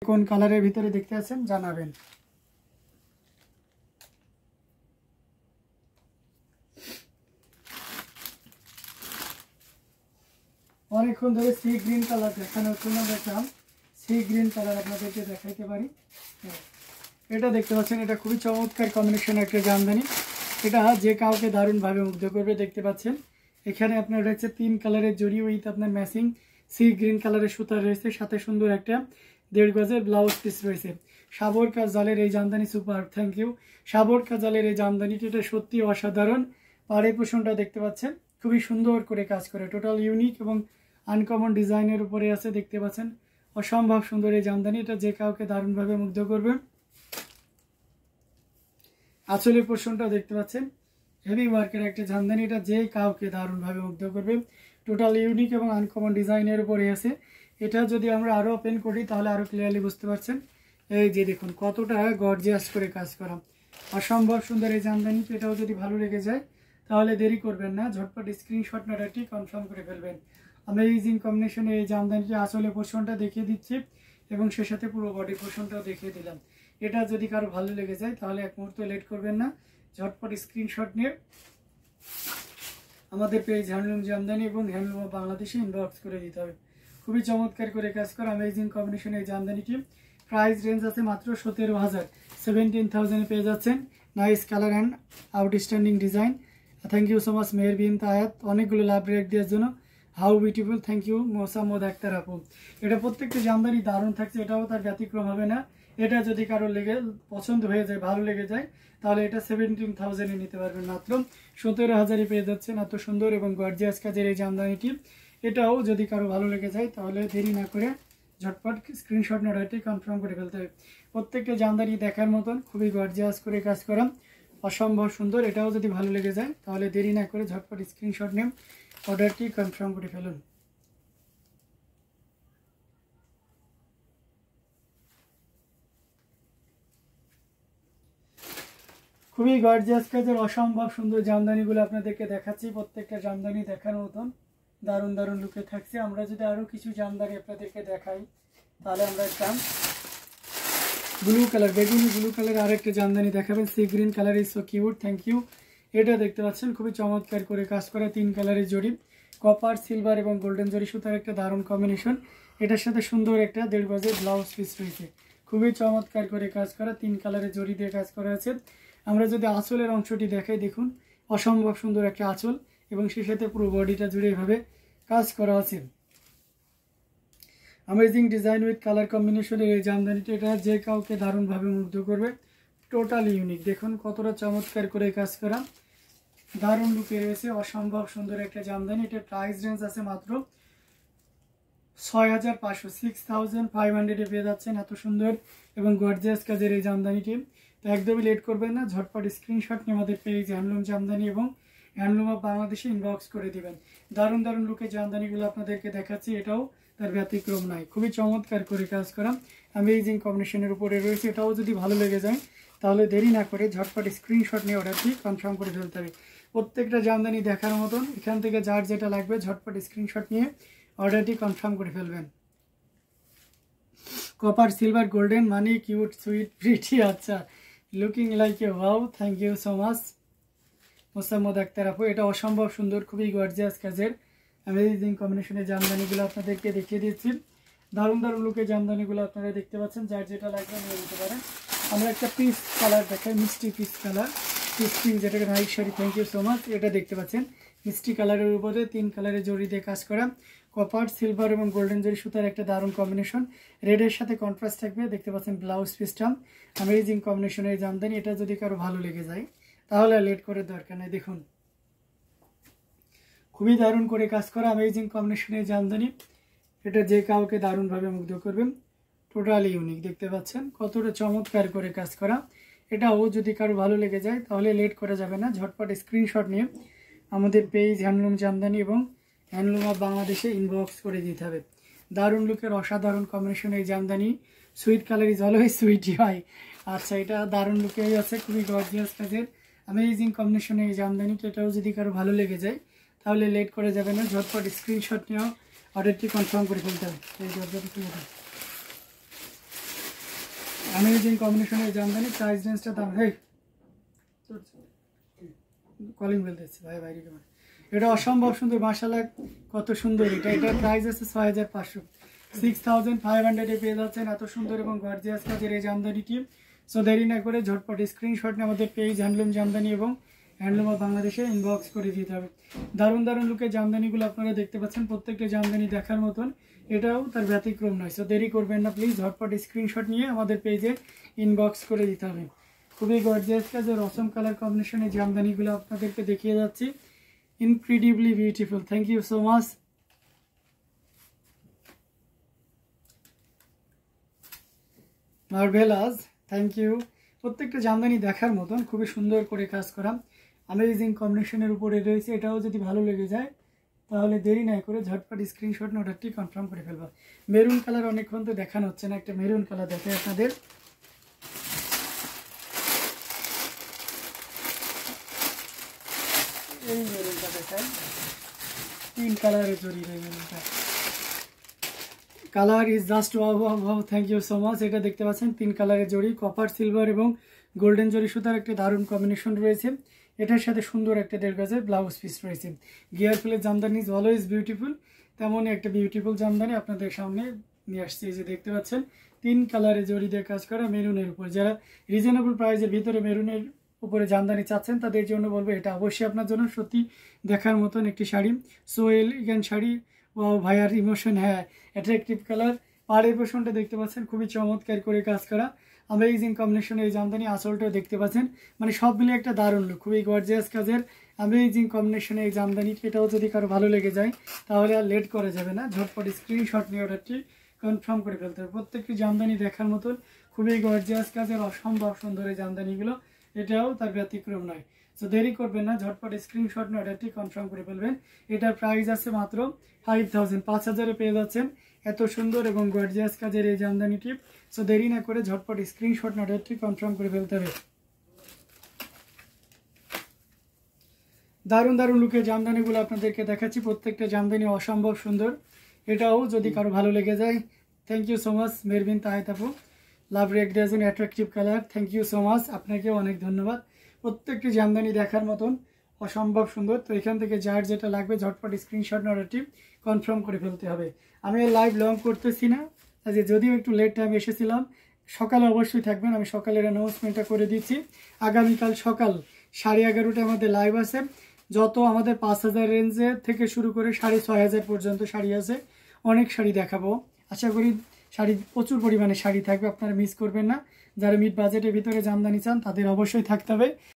কোন কালারের ভিতরে দেখতে আছেন জানাবেন। অনেকক্ষণ ধরে সি গ্রিন কালার দেখানো হচ্ছে না, দেখলাম সি গ্রিন কালার আপনাদেরকে দেখাইতে পারি। এটা দেখতে পাচ্ছেন, এটা খুবই চমৎকার কম্বিনেশন একটা জামদানি। এটা যে কাউকে দারুণভাবে মুগ্ধ করবে। দেখতে পাচ্ছেন এখানে আপনার রয়েছে 3 কালারের জড়ি উইথ আপনার ম্যাচিং সি গ্রিন কালারের সুতা রয়েছে, সাথে সুন্দর একটা 1.5 গজের ব্লাউজ পিস রয়েছে। সাবর কাজ জালের এই জামদানি সুপার, থ্যাংক ইউ। সাবর কাজ জালের এই জামদানিটি এটা সত্যি অসাধারণ। পাড়ের পোষণটা দেখতে পাচ্ছেন খুবই সুন্দর করে কাজ করে, টোটাল ইউনিক এবং আনকমন ডিজাইনের উপরে আছে। দেখতে পাচ্ছেন অসম্ভব সুন্দর এই জামদানি, এটা যে কাউকে দারুণভাবে মুগ্ধ করবে। আঁচলের পোর্শনটা দেখতে পাচ্ছেন হেভি ওয়ার্কের একটা জামদানি, এটা যে কাউকে দারুণভাবে মুগ্ধ করবে। টোটাল ইউনিক এবং আনকমন ডিজাইনের উপরে আছে। এটা যদি আমরা আরও ওপেন করি তাহলে আরও ক্লিয়ারলি বুঝতে পারছেন। এই যে দেখুন কতটা গর্জিয়াস করে কাজ করা, অসম্ভব সুন্দর এই জামদানি। এটাও যদি ভালো লেগে যায় তাহলে দেরি করবেন না, ঝটপট স্ক্রিনশট নাটাটি কনফার্ম করে ফেলবেন। অ্যামেজিং কম্বিনেশনে এই জামদানিটি আঁচলের পোর্শনটা দেখিয়ে দিচ্ছি এবং সে সাথে পুরো বডি পোর্শনটাও দেখিয়ে দিলাম। এটা যদি কারো ভালো লেগে যায় তাহলে এক মুহূর্ত লেট করবেন না, ঝটপট স্ক্রিনশট নিয়ে আমাদের পেজ হ্যান্ডলুম জামদানি এবং হ্যান্ডলুম অফ বাংলাদেশে ইনবক্স করে দিতে হবে। খুবই চমৎকার করে কাজ করা অ্যামেজিং কম্বিনেশনে এই জামদানিটি। প্রাইস রেঞ্জ আছে মাত্র 17,000, 17,000 পেয়ে যাচ্ছেন। Nice colour and outstanding design. Thank you so much Meher bin Tayat, অনেকগুলো লাভ রেট দেওয়ার জন্য। How beautiful, thank you Mosammat Akter আপু। এটা প্রত্যেকটা জামদানি দারুণ থাকছে, এটাও তার ব্যতিক্রম হবে না। এটা যদি কারো পছন্দ হয়ে যায়, ভালো লেগে যায় তাহলে এটা 17,000 নিতে পারবেন। মাত্র 17,000 পেয়ে যাচ্ছেন এত সুন্দর এবং গর্জিয়াস কাজের এই জামদানিটি। এটাও যদি কারো ভালো লেগে যায় তাহলে দেরি না করে ঝটপট স্ক্রিনশট নোটাটি কনফার্ম করে ফেলতে হবে। প্রত্যেকটা জামদানি দেখার মতন, খুবই গর্জিয়াস করে কাজ করা, অসম্ভব সুন্দর। এটাও যদি ভালো লেগে যায় তাহলে দেরি না করে ঝটপট স্ক্রিনশট নিয়ে অর্ডারটি কনফার্ম করে ফেলুন। খুবই গর্জিয়াস কাজের অসম্ভব সুন্দর জামদানিগুলো আপনাদেরকে দেখাচ্ছি। প্রত্যেকটা জামদানি দেখার মতন দারুণ দারুণ লুকে থাকছে। আমরা যদি আরও কিছু জামদানি আপনাদেরকে দেখাই তাহলে আমরা একটা ব্লু কালার, বেগুনি ব্লু কালার আরেকটা জামদানি দেখাবেন। Sea green colour is so cute, thank you. এটা দেখতে পাচ্ছেন খুবই চমৎকার করে কাজ করা 3 কালারের জড়ি, কপার, সিলভার এবং গোল্ডেন জড়ি সুতার একটা দারুণ কম্বিনেশন। এটার সাথে সুন্দর একটা 1.5 গজের ব্লাউজ পিস রয়েছে। খুবই চমৎকার করে কাজ করা 3 কালারের জড়ি দিয়ে কাজ করা আছে। আমরা যদি আঁচলের অংশটি দেখাই, দেখুন অসম্ভব সুন্দর একটা আঁচল এবং সেই সাথে পুরো বডিটা জুড়ে এভাবে কাজ করা আছে। অ্যামেজিং ডিজাইন উইথ কালার কম্বিনেশনের এই জামদানিটি এটা যে কাউকে দারুণভাবে মুগ্ধ করবে। টোটাল ইউনিক, দেখুন কতটা চমৎকার করে কাজ করা, দারুণ লুকে রয়েছে, অসম্ভব সুন্দর একটা জামদানি। এটার প্রাইস রেঞ্জ আছে মাত্র 6,500, 6,500 পেয়ে যাচ্ছেন এত সুন্দর এবং গর্জিয়াস কাজের এই জামদানিটি। তো একদমই লেট করবেন না, ঝটপট স্ক্রিনশট নিয়ে আমাদের পেজ হ্যান্ডলুম জামদানি এবং হ্যান্ডলুম অফ বাংলাদেশে ইনবক্স করে দিবেন। দারুণ দারুণ লুকের জামদানিগুলো আপনাদেরকে দেখাচ্ছি, এটাও তার ব্যতিক্রম নয়। খুবই চমৎকার করে কাজ করা অ্যামেজিং কম্বিনেশনের উপরে রয়েছে। এটাও যদি ভালো লেগে যায় তাহলে দেরি না করে ঝটপট স্ক্রিনশট নিয়ে অর্ডারটি কনফার্ম করে ফেলতে হবে। প্রত্যেকটা জামদানি দেখার মতন, এখান থেকে যার যেটা লাগবে ঝটপট স্ক্রিনশট নিয়ে অর্ডারটি কনফার্ম করে ফেলবেন। Copper, silver, golden, money, cute, sweet, pretty, আচ্ছা looking like a wow, thank you so much Mosammat Akter আপু। এটা অসম্ভব সুন্দর, খুবই গর্জিয়াস কাজের অ্যামেজিং কম্বিনেশনের জামদানিগুলো আপনাদেরকে দেখিয়ে দিচ্ছি। দারুণ দারুণ লুকের জামদানিগুলো আপনারা দেখতে পাচ্ছেন, যার যেটা লাগবে নিয়ে নিতে পারেন। আমরা একটা পিস কালার দেখাই, মিষ্টি পিস কালার, পিস পিঙ্ক, যেটাকে night sari, thank you so much. এটা দেখতে পাচ্ছেন মিষ্টি কালারের উপরে 3 কালারের জড়ি দিয়ে কাজ করা, কপার, সিলভার এবং গোল্ডেন জড়ি সুতার একটা দারুণ কম্বিনেশন। রেডের সাথে কন্ট্রাস্ট থাকবে। দেখতে পাচ্ছেন ব্লাউজ পিসটা অ্যামেজিং কম্বিনেশনের জামদানি। এটা যদি কারো ভালো লেগে যায় তাহলে লেট করে দরকার নেই। দেখুন খুবই দারুণ করে কাজ করা অ্যামেজিং কম্বিনেশনের জামদানি, এটা যে কাউকে দারুণভাবে মুগ্ধ করবে। টোটালি ইউনিক, দেখতে পাচ্ছেন কতটা চমৎকার করে কাজ করা। এটাও যদি কারো ভালো লেগে যায় তাহলে লেট করা যাবে না, ঝটপট স্ক্রিনশট নিয়ে আমাদের পেজ হ্যান্ডলুম জামদানি এবং হ্যান্ডলুম অফ বাংলাদেশে ইনবক্স করে দিতে হবে। দারুণ লুকের অসাধারণ কম্বিনেশন এই jamdani. Sweet colour is always sweetie হয়। আচ্ছা, এটা দারুণ লুকেই আছে, খুবই গর্জিয়াস কাজের অ্যামেজিং কম্বিনেশন এই জামদানিটা। এটাও যদি কারো ভালো লেগে যায় তাহলে লেট করে যাবে না, ঝটপট স্ক্রিনশট নিয়েও অর্ডারটি কনফার্ম করে ফেলতে হবে। এই অ্যামেজিং কম্বিনেশনের জামদানি, প্রাইস রেঞ্জটা দাম কলিং বেল দিচ্ছে ভাই বাইরে কেমন, এটা অসম্ভব সুন্দর মাশাআল্লাহ, কত সুন্দর এটা। এটার প্রাইস আছে 6500, 6500 পেয়ে যাচ্ছেন এত সুন্দর এবং গর্জিয়াস কাজের এই জামদানিটি। সো দেরি না করে ঝটপট স্ক্রিনশট নিয়ে আমাদের পেজ হ্যান্ডলুম জামদানি এবং হ্যান্ডলুম অফ বাংলাদেশে ইনবক্স করে দিতে হবে। দারুণ দারুণ লুকের জামদানিগুলো আপনারা দেখতে পাচ্ছেন, প্রত্যেকটা জামদানি দেখার মতন, এটাও তার ব্যতিক্রম নয়। সো দেরি করবেন না প্লিজ, ঝটপট স্ক্রিনশট নিয়ে আমাদের পেজে ইনবক্স করে দিতে হবে। খুবই গর্জিয়াস কাজের অসম কালার কম্বিনেশনের জামদানিগুলো আপনাদেরকে দেখিয়ে যাচ্ছি, incredibly beautiful. Thank you so much. Marvellous, thank you. প্রত্যেকটা জামদানি দেখার মতন, খুবই সুন্দর করে কাজ করা, অ্যামেজিং কম্বিনেশনের উপরে রয়েছে। এটাও যদি ভালো লেগে যায় তাহলে দেরি না করে ঝটপট স্ক্রিনশট নিয়ে অর্ডারটি কনফার্ম করে ফেলবা। মেরুন কালার অনেকক্ষণ তো দেখানো হচ্ছে না, একটা মেরুন কালার দেখে আপনাদের। এই মেরুনটা দেখায়, 3 কালারের জড়ি এই মেরুনটা, colour is just wow. Thank you so much. এটা দেখতে পাচ্ছেন 3 কালারের জড়ি, কপার, সিলভার এবং গোল্ডেন জড়ি সুতার একটা দারুণ কম্বিনেশন রয়েছে। এটার সাথে সুন্দর একটা 1.5 গজের ব্লাউজ পিস রয়েছে। গিয়ার ফুলের জামদানি ইজ অলওয়েজ বিউটিফুল, তেমনই একটা বিউটিফুল জামদানি আপনাদের সামনে নিয়ে আসছে। এই যে দেখতে পাচ্ছেন 3 কালারের জড়ি দিয়ে কাজ করা মেরুনের উপর। যারা রিজনেবল প্রাইসের ভিতরে মেরুনের উপরে জামদানি চাচ্ছেন তাদের জন্য বলবো এটা অবশ্যই আপনার জন্য সত্যি দেখার মতন একটি শাড়ি। সো এলিগেন্ট শাড়ি, ও ভাইয়ার ইমোশন, হ্যাঁ অ্যাট্রাকটিভ কালার। পাড়ের পোষণটা দেখতে পাচ্ছেন খুবই চমৎকার করে কাজ করা, অ্যামেজিং কম্বিনেশন এই জামদানি। আঁচলটাও দেখতে পাচ্ছেন, মানে সব মিলে একটা দারুণ লুক, খুবই গর্জিয়াস কাজের অ্যামেজিং কম্বিনেশনে এই জামদানি। এটাও যদি কারো ভালো লেগে যায় তাহলে আর লেট করা যাবে না, ঝটপট স্ক্রিনশট নিয়ে অর্ডারটি কনফার্ম করে ফেলতে হবে। প্রত্যেকটি জামদানি দেখার মতন, খুবই গর্জিয়াস কাজের অসম্ভব সুন্দর এই জামদানিগুলো, এটাও তার ব্যতিক্রম নয়। সো দেরি করবেন না, ঝটপট স্ক্রিনশট নিয়ে অর্ডারটি কনফার্ম করে ফেলবেন। এটার প্রাইস আছে মাত্র 5000, 5000-এ পেয়ে যাচ্ছেন এত সুন্দর এবং গর্জিয়াস কাজের এই জামদানিটি। সো দেরি না করে ঝটপট স্ক্রিনশট নিয়ে অর্ডারটি কনফার্ম করে ফেলতে হবে। দারুণ দারুণ লুকের জামদানিগুলো আপনাদেরকে দেখাচ্ছি, প্রত্যেকটা জামদানি অসম্ভব সুন্দর। এটাও যদি কারো ভালো লেগে যায়, thank you so much Merbin Taheth আপু, love react dressing attractive colour, thank you so much, আপনাকেও অনেক ধন্যবাদ। প্রত্যেকটি জামদানি দেখার মতন অসম্ভব সুন্দর। তো এখান থেকে যার যেটা লাগবে ঝটপট স্ক্রিনশট অর্ডারটি কনফার্ম করে ফেলতে হবে। আমি লাইভ লং করতেছি না, আজ যদিও একটু লেট টাইম এসেছিলাম, সকালে অবশ্যই থাকবেন। আমি সকালের অ্যানাউন্সমেন্টটা করে দিচ্ছি, আগামীকাল সকাল 11:30টায় আমাদের লাইভ আছে। যত আমাদের 5000 রেঞ্জে থেকে শুরু করে 6500 পর্যন্ত শাড়ি আছে, অনেক শাড়ি দেখাবো। আশা করি শাড়ি প্রচুর পরিমাণে শাড়ি থাকবে, আপনারা মিস করবেন না। যারা মিড বাজেটের ভিতরে জামদানি চান তাদের অবশ্যই থাকতে হবে।